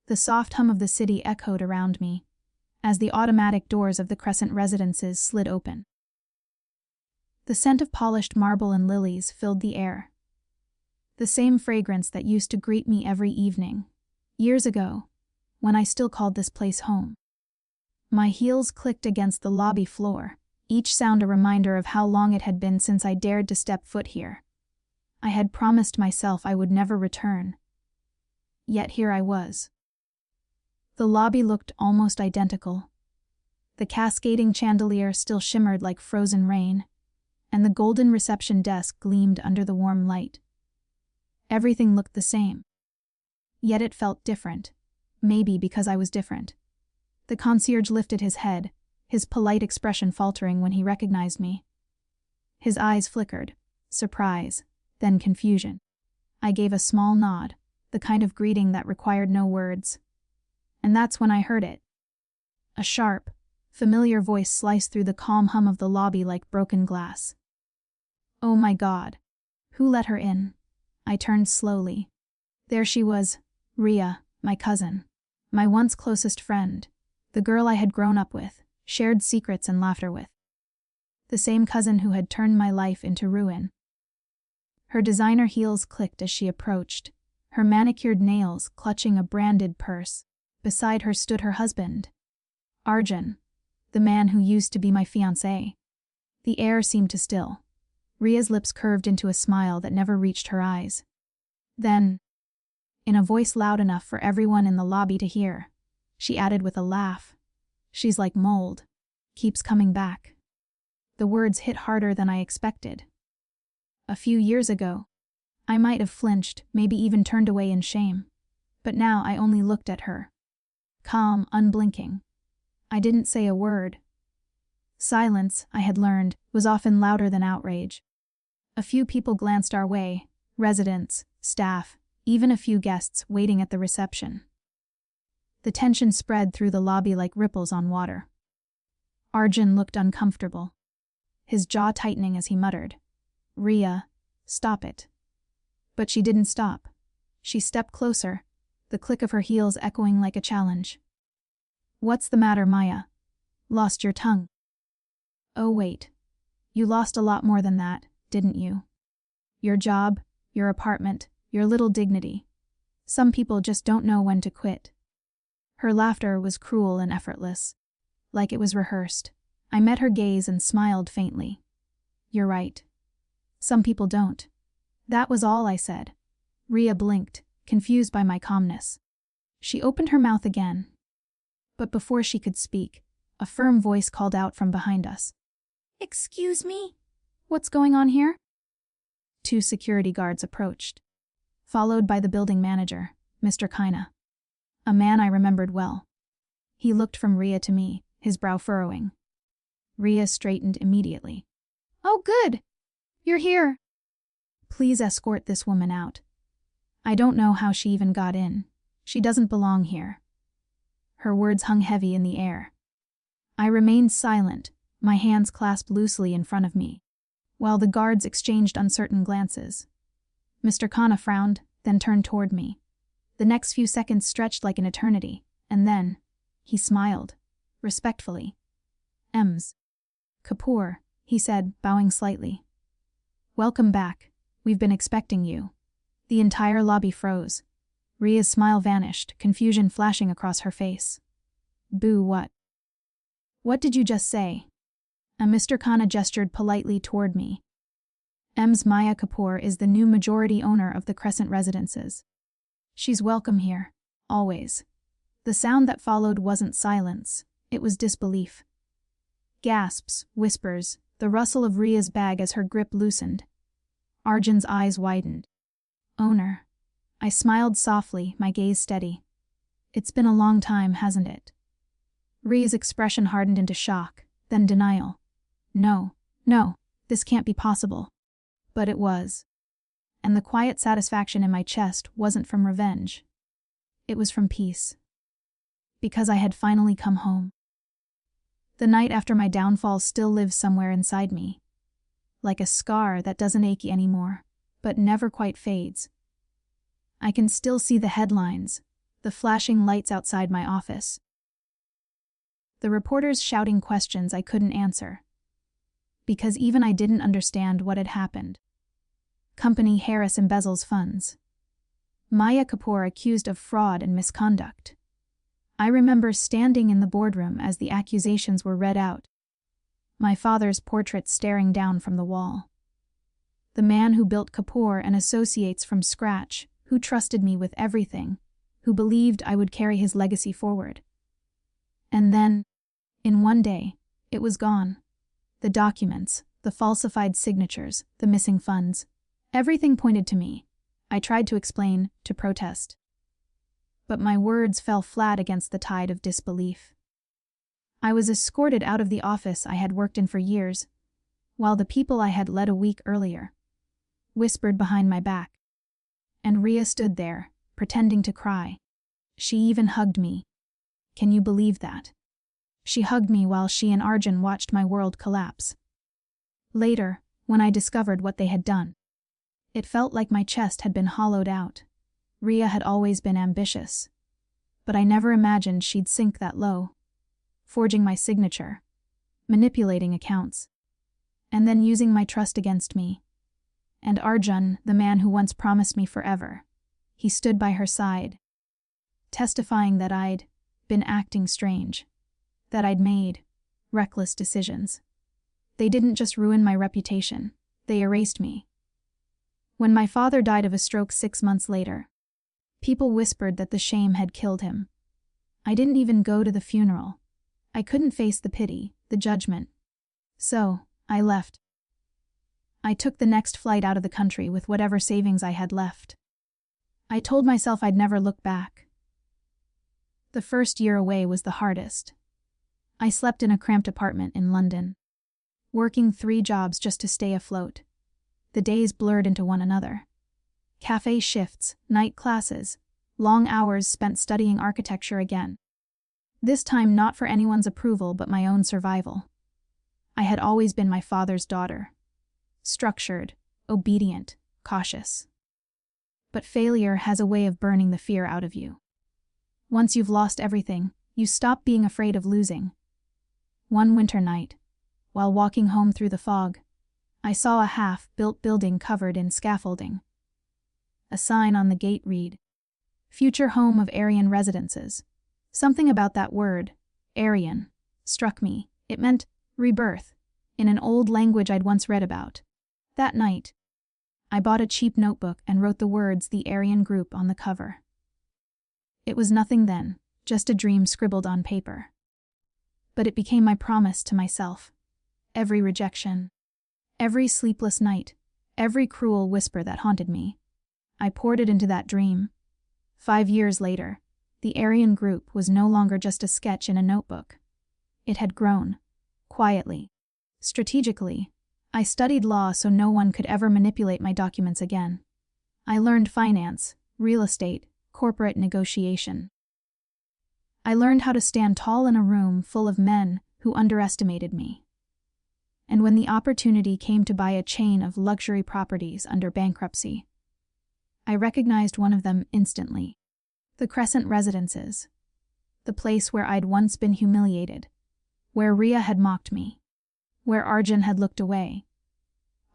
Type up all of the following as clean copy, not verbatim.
The soft hum of the city echoed around me as the automatic doors of the Crescent residences slid open. The scent of polished marble and lilies filled the air. The same fragrance that used to greet me every evening, years ago, when I still called this place home. My heels clicked against the lobby floor, each sound a reminder of how long it had been since I dared to step foot here. I had promised myself I would never return. Yet here I was. The lobby looked almost identical. The cascading chandelier still shimmered like frozen rain, and the golden reception desk gleamed under the warm light. Everything looked the same. Yet it felt different, maybe because I was different. The concierge lifted his head, his polite expression faltering when he recognized me. His eyes flickered, surprise, then confusion. I gave a small nod, the kind of greeting that required no words. And that's when I heard it. A sharp, familiar voice sliced through the calm hum of the lobby like broken glass. Oh my God. Who let her in? I turned slowly. There she was, Ria, my cousin, my once closest friend, the girl I had grown up with, shared secrets and laughter with. The same cousin who had turned my life into ruin. Her designer heels clicked as she approached, her manicured nails clutching a branded purse. Beside her stood her husband, Arion, the man who used to be my fiancé. The air seemed to still. Ria's lips curved into a smile that never reached her eyes. Then, in a voice loud enough for everyone in the lobby to hear, she added with a laugh, "She's like mold, keeps coming back." The words hit harder than I expected. A few years ago, I might have flinched, maybe even turned away in shame. But now I only looked at her. Calm, unblinking. I didn't say a word. Silence, I had learned, was often louder than outrage. A few people glanced our way, residents, staff, even a few guests waiting at the reception. The tension spread through the lobby like ripples on water. Arion looked uncomfortable, his jaw tightening as he muttered, "Ria, stop it." But she didn't stop. She stepped closer, the click of her heels echoing like a challenge. "What's the matter, Maya? Lost your tongue?" "Oh wait, you lost a lot more than that, didn't you? Your job, your apartment, your little dignity. Some people just don't know when to quit." Her laughter was cruel and effortless, like it was rehearsed. I met her gaze and smiled faintly. "You're right. Some people don't." That was all I said. Ria blinked, confused by my calmness. She opened her mouth again. But before she could speak, a firm voice called out from behind us. "Excuse me? What's going on here?" 2 security guards approached, followed by the building manager, Mr. Kina, a man I remembered well. He looked from Ria to me, his brow furrowing. Ria straightened immediately. "Oh good! You're here. Please escort this woman out. I don't know how she even got in. She doesn't belong here." Her words hung heavy in the air. I remained silent, my hands clasped loosely in front of me, while the guards exchanged uncertain glances. Mr. Kina frowned, then turned toward me. The next few seconds stretched like an eternity, and then he smiled, respectfully. "Ms. Kapoor," he said, bowing slightly. "Welcome back. We've been expecting you." The entire lobby froze. Ria's smile vanished, confusion flashing across her face. "Boo, what? What did you just say?" Mr. Kina gestured politely toward me. "Ms. Maya Kapoor is the new majority owner of the Crescent residences. She's welcome here, always." The sound that followed wasn't silence, it was disbelief. Gasps, whispers, the rustle of Ria's bag as her grip loosened. Arjun's eyes widened. "Owner." I smiled softly, my gaze steady. "It's been a long time, hasn't it?" Ria's expression hardened into shock, then denial. No, this can't be possible." But it was. And the quiet satisfaction in my chest wasn't from revenge. It was from peace. Because I had finally come home. The night after my downfall still lives somewhere inside me, like a scar that doesn't ache anymore, but never quite fades. I can still see the headlines, the flashing lights outside my office, the reporters shouting questions I couldn't answer, because even I didn't understand what had happened. Company Harris embezzles funds. Maya Kapoor accused of fraud and misconduct. I remember standing in the boardroom as the accusations were read out, my father's portrait staring down from the wall. The man who built Kapoor and Associates from scratch, who trusted me with everything, who believed I would carry his legacy forward. And then, in one day, it was gone. The documents, the falsified signatures, the missing funds, everything pointed to me. I tried to explain, to protest. But my words fell flat against the tide of disbelief. I was escorted out of the office I had worked in for years, while the people I had led a week earlier whispered behind my back. And Ria stood there, pretending to cry. She even hugged me. Can you believe that? She hugged me while she and Arion watched my world collapse. Later, when I discovered what they had done, it felt like my chest had been hollowed out. Ria had always been ambitious, but I never imagined she'd sink that low, forging my signature, manipulating accounts, and then using my trust against me. And Arion, the man who once promised me forever, he stood by her side, testifying that I'd been acting strange, that I'd made reckless decisions. They didn't just ruin my reputation, they erased me. When my father died of a stroke 6 months later, people whispered that the shame had killed him. I didn't even go to the funeral. I couldn't face the pity, the judgment. So, I left. I took the next flight out of the country with whatever savings I had left. I told myself I'd never look back. The first year away was the hardest. I slept in a cramped apartment in London, working 3 jobs just to stay afloat. The days blurred into one another. Cafe shifts, night classes, long hours spent studying architecture again. This time not for anyone's approval but my own survival. I had always been my father's daughter. Structured, obedient, cautious. But failure has a way of burning the fear out of you. Once you've lost everything, you stop being afraid of losing. One winter night, while walking home through the fog, I saw a half-built building covered in scaffolding. A sign on the gate read, "Future home of Arion residences." Something about that word, Arion, struck me. It meant rebirth, in an old language I'd once read about. That night, I bought a cheap notebook and wrote the words "The Arion Group" on the cover. It was nothing then, just a dream scribbled on paper. But it became my promise to myself. Every rejection, every sleepless night, every cruel whisper that haunted me, I poured it into that dream. 5 years later, the Arion Group was no longer just a sketch in a notebook. It had grown, quietly, strategically. I studied law so no one could ever manipulate my documents again. I learned finance, real estate, corporate negotiation. I learned how to stand tall in a room full of men who underestimated me. And when the opportunity came to buy a chain of luxury properties under bankruptcy, I recognized one of them instantly. The Crescent Residences. The place where I'd once been humiliated. Where Ria had mocked me. Where Arion had looked away.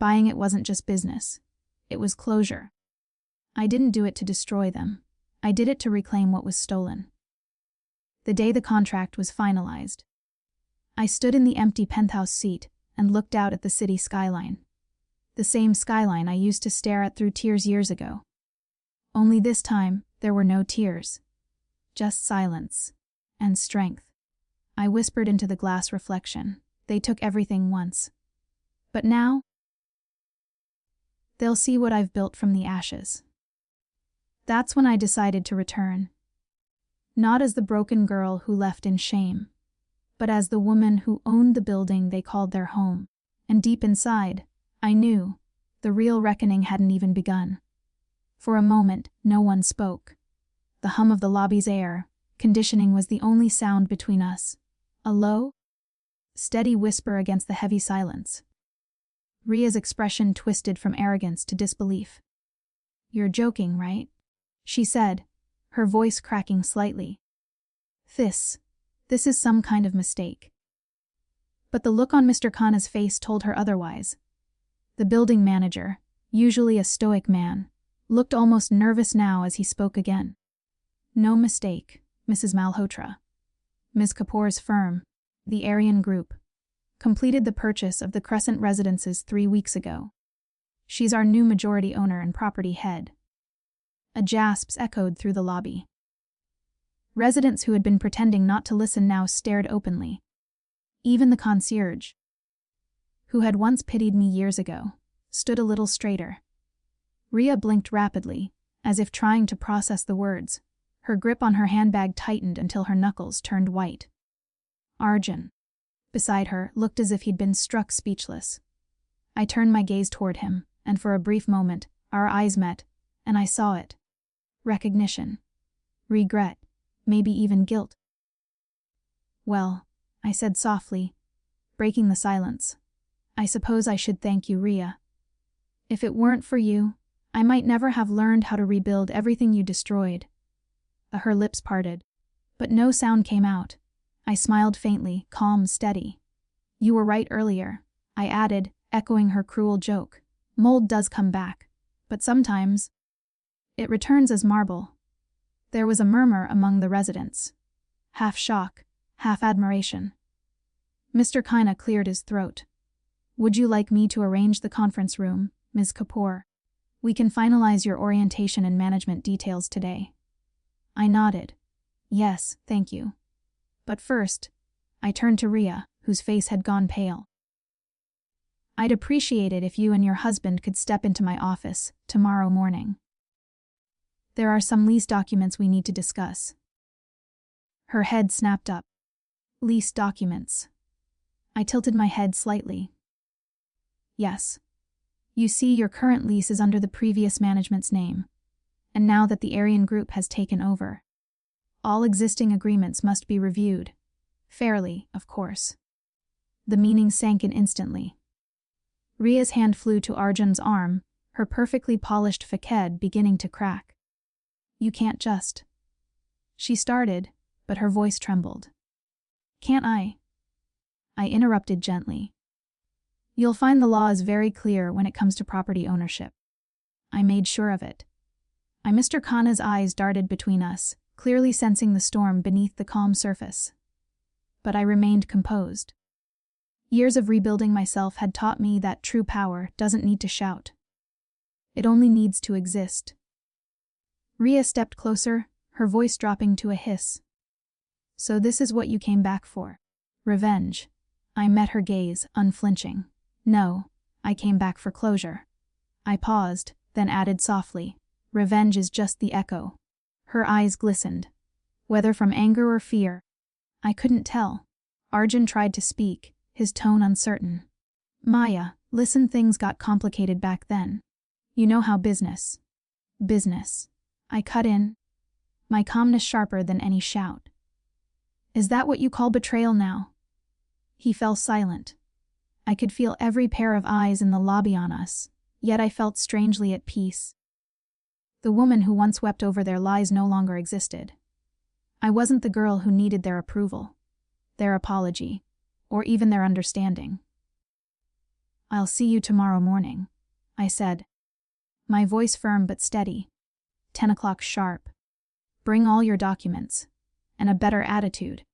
Buying it wasn't just business. It was closure. I didn't do it to destroy them. I did it to reclaim what was stolen. The day the contract was finalized, I stood in the empty penthouse seat and looked out at the city skyline. The same skyline I used to stare at through tears years ago. Only this time, there were no tears. Just silence. And strength. I whispered into the glass reflection. They took everything once. But now, they'll see what I've built from the ashes. That's when I decided to return. Not as the broken girl who left in shame, but as the woman who owned the building they called their home. And deep inside, I knew the real reckoning hadn't even begun. For a moment, no one spoke. The hum of the lobby's air conditioning was the only sound between us. A low, steady whisper against the heavy silence. Ria's expression twisted from arrogance to disbelief. "You're joking, right?" she said, her voice cracking slightly. This is some kind of mistake. But the look on Mr. Khanna's face told her otherwise. The building manager, usually a stoic man, looked almost nervous now as he spoke again. No mistake, Mrs. Malhotra. Ms. Kapoor's firm, the Arion Group, completed the purchase of the Crescent residences 3 weeks ago. She's our new majority owner and property head. A gasp echoed through the lobby. Residents who had been pretending not to listen now stared openly. Even the concierge, who had once pitied me years ago, stood a little straighter. Ria blinked rapidly, as if trying to process the words. Her grip on her handbag tightened until her knuckles turned white. Arion, beside her, looked as if he'd been struck speechless. I turned my gaze toward him, and for a brief moment, our eyes met, and I saw it. Recognition. Regret. Maybe even guilt. Well, I said softly, breaking the silence, I suppose I should thank you, Ria. If it weren't for you, I might never have learned how to rebuild everything you destroyed. Her lips parted, but no sound came out. I smiled faintly, calm, steady. You were right earlier, I added, echoing her cruel joke. Mold does come back, but sometimes it returns as marble. There was a murmur among the residents. Half shock, half admiration. Mr. Khanna cleared his throat. Would you like me to arrange the conference room, Ms. Kapoor? We can finalize your orientation and management details today. I nodded. Yes, thank you. But first, I turned to Ria, whose face had gone pale. I'd appreciate it if you and your husband could step into my office tomorrow morning. There are some lease documents we need to discuss. Her head snapped up. Lease documents. I tilted my head slightly. Yes. You see, your current lease is under the previous management's name, and now that the Arion Group has taken over, all existing agreements must be reviewed. Fairly, of course. The meaning sank in instantly. Ria's hand flew to Arjun's arm, her perfectly polished facade beginning to crack. You can't just. She started, but her voice trembled. Can't I? I interrupted gently. You'll find the law is very clear when it comes to property ownership. I made sure of it. Mr. Khanna's eyes darted between us, clearly sensing the storm beneath the calm surface. But I remained composed. Years of rebuilding myself had taught me that true power doesn't need to shout. It only needs to exist. Ria stepped closer, her voice dropping to a hiss. So this is what you came back for. Revenge. I met her gaze, unflinching. No, I came back for closure. I paused, then added softly, revenge is just the echo. Her eyes glistened. Whether from anger or fear, I couldn't tell. Arjun tried to speak, his tone uncertain. Maya, listen, things got complicated back then. You know how business. I cut in, my calmness sharper than any shout. Is that what you call betrayal now? He fell silent. I could feel every pair of eyes in the lobby on us, yet I felt strangely at peace. The woman who once wept over their lies no longer existed. I wasn't the girl who needed their approval, their apology, or even their understanding. I'll see you tomorrow morning, I said, my voice firm but steady. 10 o'clock sharp. Bring all your documents, and a better attitude.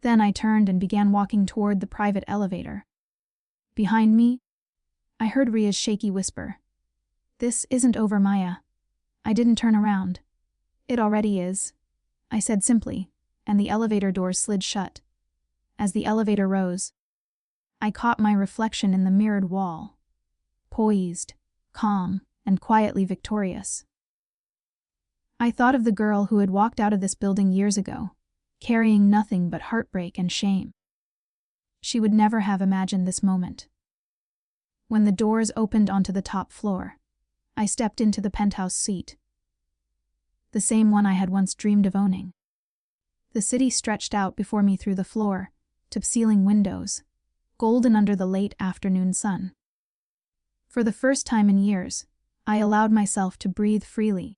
Then I turned and began walking toward the private elevator. Behind me, I heard Ria's shaky whisper. This isn't over, Maya. I didn't turn around. It already is, I said simply, and the elevator doors slid shut. As the elevator rose, I caught my reflection in the mirrored wall, poised, calm, and quietly victorious. I thought of the girl who had walked out of this building years ago, carrying nothing but heartbreak and shame. She would never have imagined this moment. When the doors opened onto the top floor, I stepped into the penthouse suite, the same one I had once dreamed of owning. The city stretched out before me through the floor, to ceiling windows, golden under the late afternoon sun. For the first time in years, I allowed myself to breathe freely.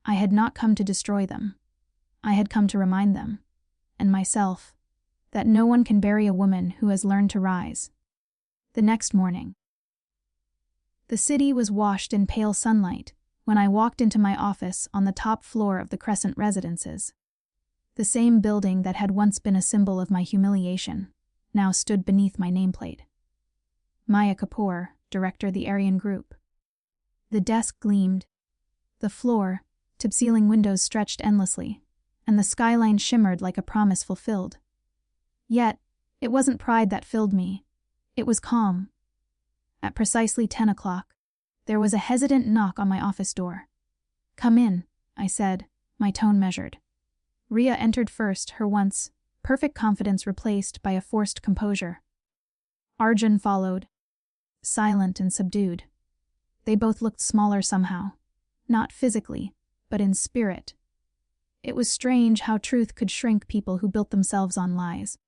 I had not come to destroy them. I had come to remind them, and myself, that no one can bury a woman who has learned to rise. The next morning. The city was washed in pale sunlight when I walked into my office on the top floor of the Crescent Residences. The same building that had once been a symbol of my humiliation now stood beneath my nameplate. Maya Kapoor, director the Arion Group. The desk gleamed. The floor, tip-ceiling windows stretched endlessly, and the skyline shimmered like a promise fulfilled. Yet, it wasn't pride that filled me. It was calm. At precisely 10 o'clock, there was a hesitant knock on my office door. "Come in," I said, my tone measured. Ria entered first, her once perfect confidence replaced by a forced composure. Arjun followed, silent and subdued. They both looked smaller somehow, not physically, but in spirit. It was strange how truth could shrink people who built themselves on lies.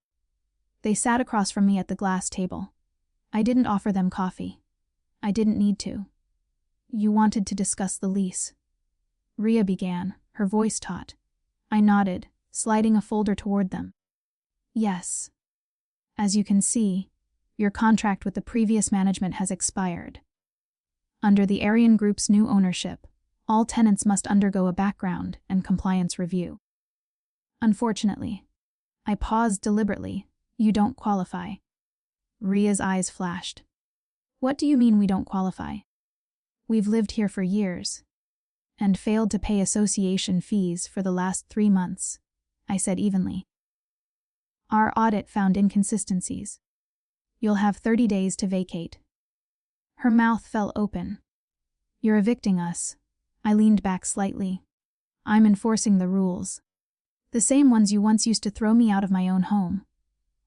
They sat across from me at the glass table. I didn't offer them coffee. I didn't need to. "You wanted to discuss the lease," Ria began, her voice taut. I nodded, sliding a folder toward them. "Yes. As you can see, your contract with the previous management has expired. Under the Arion Group's new ownership, all tenants must undergo a background and compliance review. Unfortunately," I paused deliberately, "you don't qualify." Ria's eyes flashed. "What do you mean we don't qualify? We've lived here for years, and failed to pay association fees for the last 3 months," I said evenly. "Our audit found inconsistencies. You'll have 30 days to vacate." Her mouth fell open. "You're evicting us." I leaned back slightly. "I'm enforcing the rules. The same ones you once used to throw me out of my own home."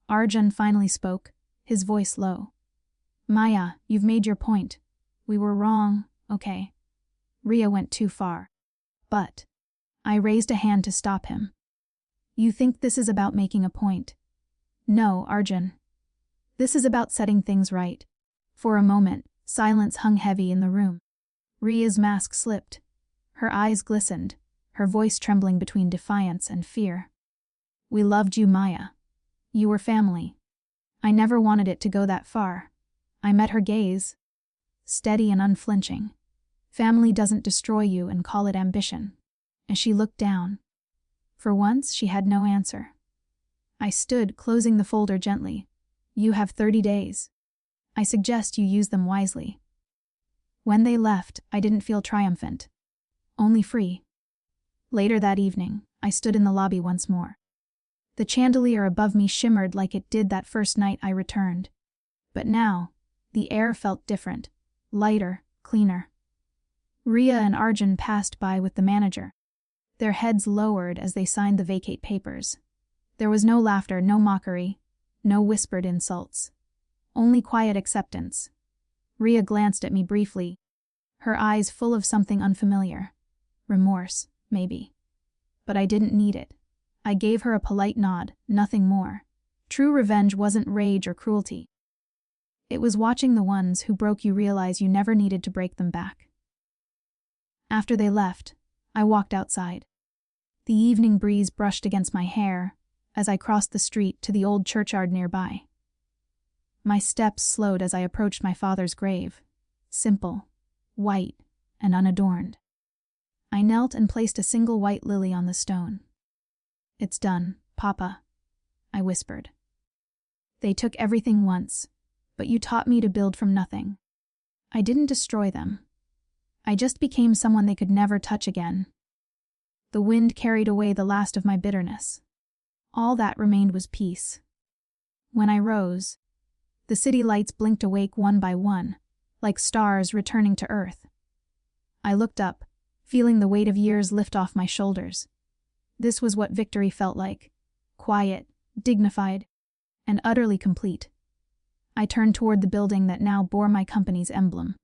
Arjun finally spoke, his voice low. "Maya, you've made your point. We were wrong, okay." Ria went too far. "But," I raised a hand to stop him. "You think this is about making a point?" "No, Arjun. This is about setting things right." For a moment, silence hung heavy in the room. Ria's mask slipped. Her eyes glistened, her voice trembling between defiance and fear. "We loved you, Maya. You were family. I never wanted it to go that far." I met her gaze, steady and unflinching. "Family doesn't destroy you and call it ambition." As she looked down. For once, she had no answer. I stood, closing the folder gently. "You have 30 days. I suggest you use them wisely." When they left, I didn't feel triumphant. Only free. Later that evening, I stood in the lobby once more. The chandelier above me shimmered like it did that first night I returned. But now, the air felt different, lighter, cleaner. Ria and Arjun passed by with the manager, their heads lowered as they signed the vacate papers. There was no laughter, no mockery, no whispered insults. Only quiet acceptance. Ria glanced at me briefly, her eyes full of something unfamiliar. Remorse, maybe. But I didn't need it. I gave her a polite nod, nothing more. True revenge wasn't rage or cruelty. It was watching the ones who broke you realize you never needed to break them back. After they left, I walked outside. The evening breeze brushed against my hair as I crossed the street to the old churchyard nearby. My steps slowed as I approached my father's grave, simple, white, and unadorned. I knelt and placed a single white lily on the stone. "It's done, Papa," I whispered. "They took everything once, but you taught me to build from nothing. I didn't destroy them. I just became someone they could never touch again." The wind carried away the last of my bitterness. All that remained was peace. When I rose, the city lights blinked awake one by one, like stars returning to earth. I looked up, feeling the weight of years lift off my shoulders. This was what victory felt like: quiet, dignified, and utterly complete. I turned toward the building that now bore my company's emblem.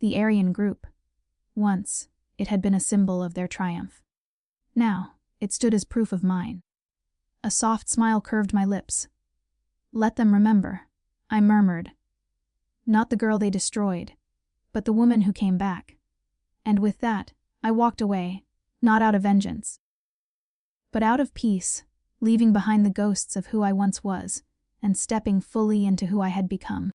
The Arion Group. Once, it had been a symbol of their triumph. Now, it stood as proof of mine. A soft smile curved my lips. "Let them remember," I murmured. "Not the girl they destroyed, but the woman who came back." And with that, I walked away, not out of vengeance, but out of peace, leaving behind the ghosts of who I once was and stepping fully into who I had become.